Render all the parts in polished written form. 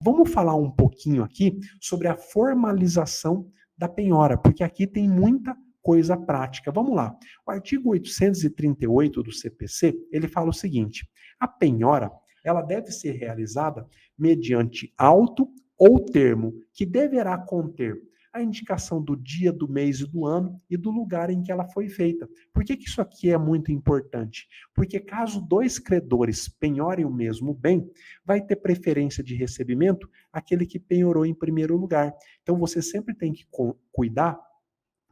Vamos falar um pouquinho aqui sobre a formalização da penhora, porque aqui tem muita coisa prática. Vamos lá. O artigo 838 do CPC, ele fala o seguinte: a penhora, ela deve ser realizada mediante auto ou termo que deverá conter a indicação do dia, do mês e do ano e do lugar em que ela foi feita. Por que isso aqui é muito importante? Porque caso dois credores penhorem o mesmo bem, vai ter preferência de recebimento aquele que penhorou em primeiro lugar. Então você sempre tem que cuidar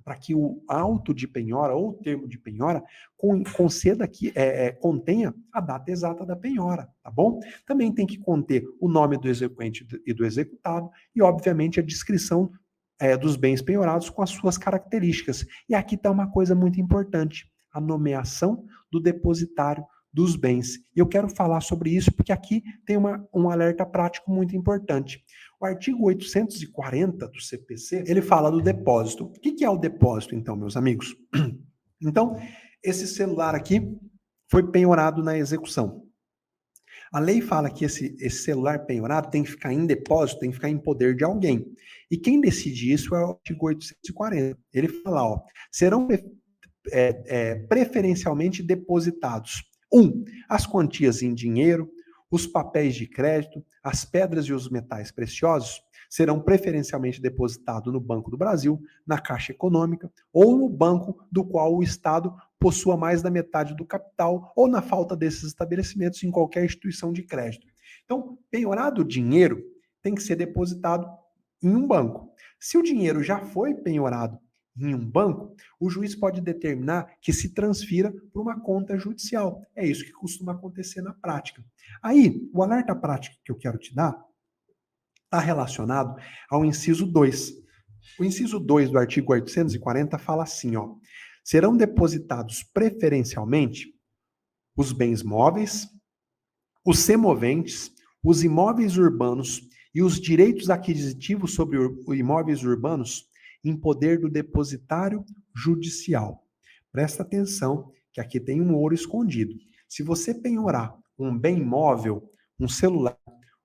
para que o auto de penhora ou o termo de penhora conceda que contenha a data exata da penhora, tá bom? Também tem que conter o nome do exequente e do executado e, obviamente, a descrição dos bens penhorados com as suas características. E aqui está uma coisa muito importante: a nomeação do depositário dos bens. E eu quero falar sobre isso porque aqui tem um alerta prático muito importante. O artigo 840 do CPC, ele fala do depósito. O que é o depósito, então, meus amigos? Então, esse celular aqui foi penhorado na execução. A lei fala que esse celular penhorado tem que ficar em depósito, tem que ficar em poder de alguém. E quem decide isso é o artigo 840. Ele fala, ó, serão preferencialmente depositados: 1. As quantias em dinheiro, os papéis de crédito, as pedras e os metais preciosos serão preferencialmente depositados no Banco do Brasil, na Caixa Econômica ou no banco do qual o Estado possua mais da metade do capital ou, na falta desses estabelecimentos, em qualquer instituição de crédito. Então, penhorado o dinheiro tem que ser depositado em um banco. Se o dinheiro já foi penhorado em um banco, o juiz pode determinar que se transfira para uma conta judicial. É isso que costuma acontecer na prática. Aí, o alerta prático que eu quero te dar está relacionado ao inciso 2. O inciso 2 do artigo 840 fala assim, ó: serão depositados preferencialmente os bens móveis, os semoventes, os imóveis urbanos e os direitos aquisitivos sobre imóveis urbanos em poder do depositário judicial. Presta atenção que aqui tem um ouro escondido. Se você penhorar um bem móvel, um celular,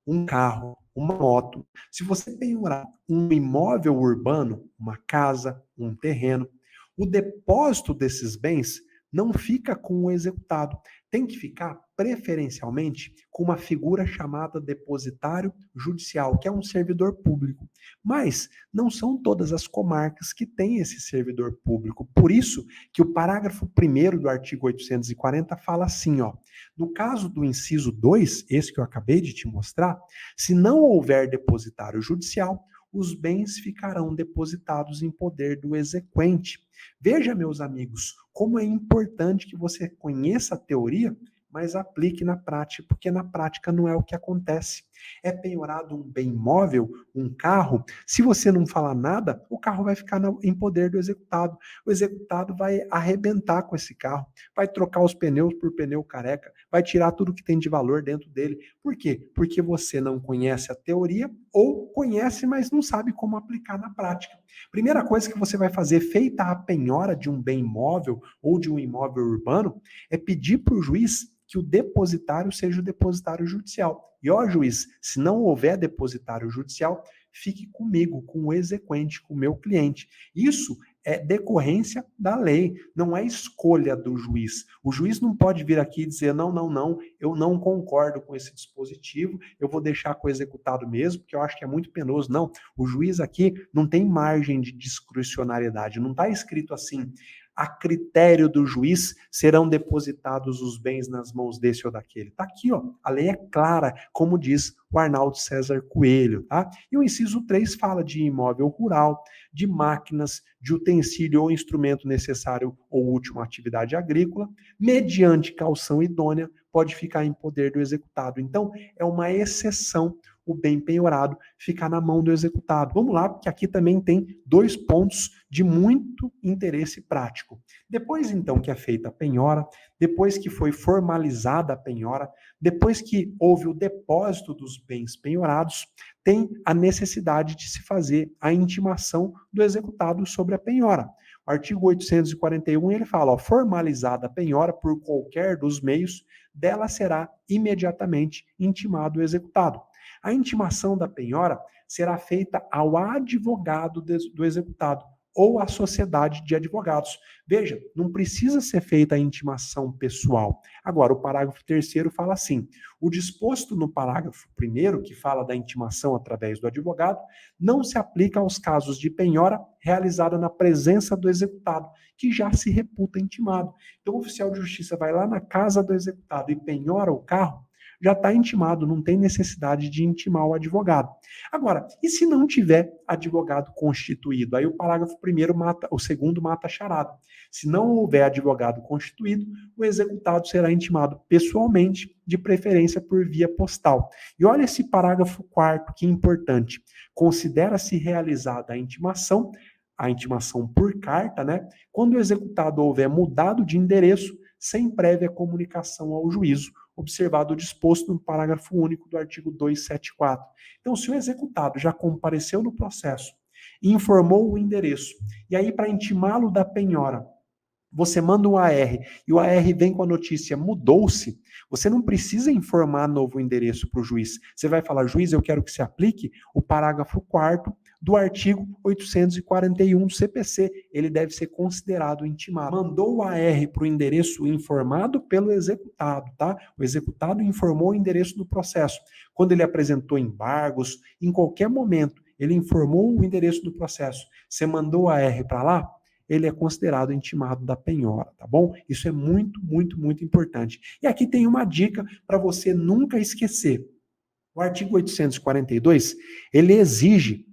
um carro, uma moto, se você penhorar um imóvel urbano, uma casa, um terreno, o depósito desses bens não fica com o executado. Tem que ficar preferencialmente com uma figura chamada depositário judicial, que é um servidor público. Mas não são todas as comarcas que têm esse servidor público. Por isso que o parágrafo 1º do artigo 840 fala assim, ó: no caso do inciso 2, esse que eu acabei de te mostrar, se não houver depositário judicial, os bens ficarão depositados em poder do exequente. Veja, meus amigos, como é importante que você conheça a teoria, mas aplique na prática, porque na prática não é o que acontece. É penhorado um bem móvel, um carro, se você não falar nada, o carro vai ficar em poder do executado. O executado vai arrebentar com esse carro, vai trocar os pneus por pneu careca, vai tirar tudo que tem de valor dentro dele. Por quê? Porque você não conhece a teoria ou conhece, mas não sabe como aplicar na prática. Primeira coisa que você vai fazer, feita a penhora de um bem imóvel ou de um imóvel urbano, é pedir para o juiz que o depositário seja o depositário judicial. E ó, juiz, se não houver depositário judicial, fique comigo, com o exequente, com o meu cliente. Isso é decorrência da lei, não é escolha do juiz. O juiz não pode vir aqui e dizer, não, eu não concordo com esse dispositivo, eu vou deixar com o executado mesmo, porque eu acho que é muito penoso. Não, o juiz aqui não tem margem de discricionariedade, não está escrito assim: a critério do juiz serão depositados os bens nas mãos desse ou daquele. Está aqui, ó, a lei é clara, como diz o Arnaldo César Coelho, tá? E o inciso 3 fala de imóvel rural, de máquinas, de utensílio ou instrumento necessário ou útil à atividade agrícola, mediante caução idônea, pode ficar em poder do executado. Então, é uma exceção o bem penhorado ficar na mão do executado. Vamos lá, porque aqui também tem 2 pontos de muito interesse prático. Depois, então, que é feita a penhora, depois que foi formalizada a penhora, depois que houve o depósito dos bens penhorados, tem a necessidade de se fazer a intimação do executado sobre a penhora. O artigo 841, ele fala, ó, formalizada a penhora por qualquer dos meios, dela será imediatamente intimado o executado. A intimação da penhora será feita ao advogado do executado ou à sociedade de advogados. Veja, não precisa ser feita a intimação pessoal. Agora, o parágrafo 3º fala assim: o disposto no parágrafo 1º, que fala da intimação através do advogado, não se aplica aos casos de penhora realizada na presença do executado, que já se reputa intimado. Então, o oficial de justiça vai lá na casa do executado e penhora o carro, já está intimado, não tem necessidade de intimar o advogado. Agora, e se não tiver advogado constituído? Aí o parágrafo 1º mata, o 2º mata a charada. Se não houver advogado constituído, o executado será intimado pessoalmente, de preferência por via postal. E olha esse parágrafo 4º, que importante. Considera-se realizada a intimação por carta, né? Quando o executado houver mudado de endereço sem prévia comunicação ao juízo, observado o disposto no parágrafo único do artigo 274. Então, se o executado já compareceu no processo e informou o endereço, e aí para intimá-lo da penhora, você manda um AR e o AR vem com a notícia mudou-se, você não precisa informar novo endereço para o juiz. Você vai falar, juiz, eu quero que se aplique o parágrafo 4º do artigo 841 do CPC. Ele deve ser considerado intimado. Mandou o AR para o endereço informado pelo executado, tá? O executado informou o endereço do processo. Quando ele apresentou embargos, em qualquer momento, ele informou o endereço do processo. Você mandou o AR para lá, ele é considerado intimado da penhora, tá bom? Isso é muito, muito, muito importante. E aqui tem uma dica para você nunca esquecer. O artigo 842, ele exige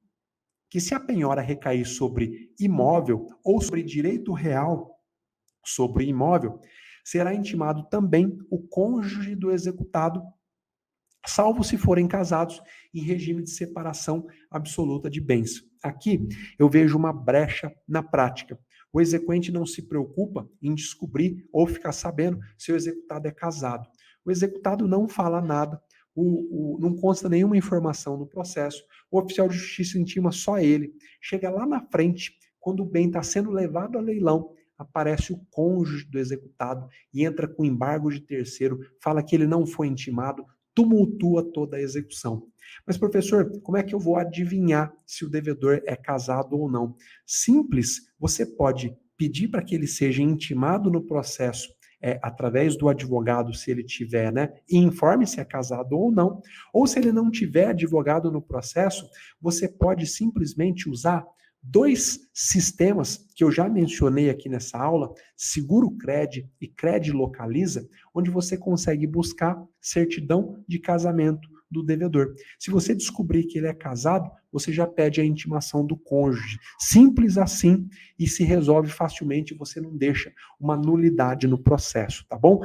que se a penhora recair sobre imóvel ou sobre direito real sobre imóvel, será intimado também o cônjuge do executado, salvo se forem casados em regime de separação absoluta de bens. Aqui eu vejo uma brecha na prática. O exequente não se preocupa em descobrir ou ficar sabendo se o executado é casado. O executado não fala nada, não consta nenhuma informação no processo, o oficial de justiça intima só ele. Chega lá na frente, quando o bem está sendo levado a leilão, aparece o cônjuge do executado e entra com embargo de terceiro, fala que ele não foi intimado, tumultua toda a execução. Mas, professor, como é que eu vou adivinhar se o devedor é casado ou não? Simples, você pode pedir para que ele seja intimado no processo através do advogado, se ele tiver, né? E informe se é casado ou não. Ou se ele não tiver advogado no processo, você pode simplesmente usar 2 sistemas que eu já mencionei aqui nessa aula, Seguro-Cred e Cred Localiza, onde você consegue buscar certidão de casamento do devedor. Se você descobrir que ele é casado, você já pede a intimação do cônjuge. Simples assim e se resolve facilmente, você não deixa uma nulidade no processo, tá bom?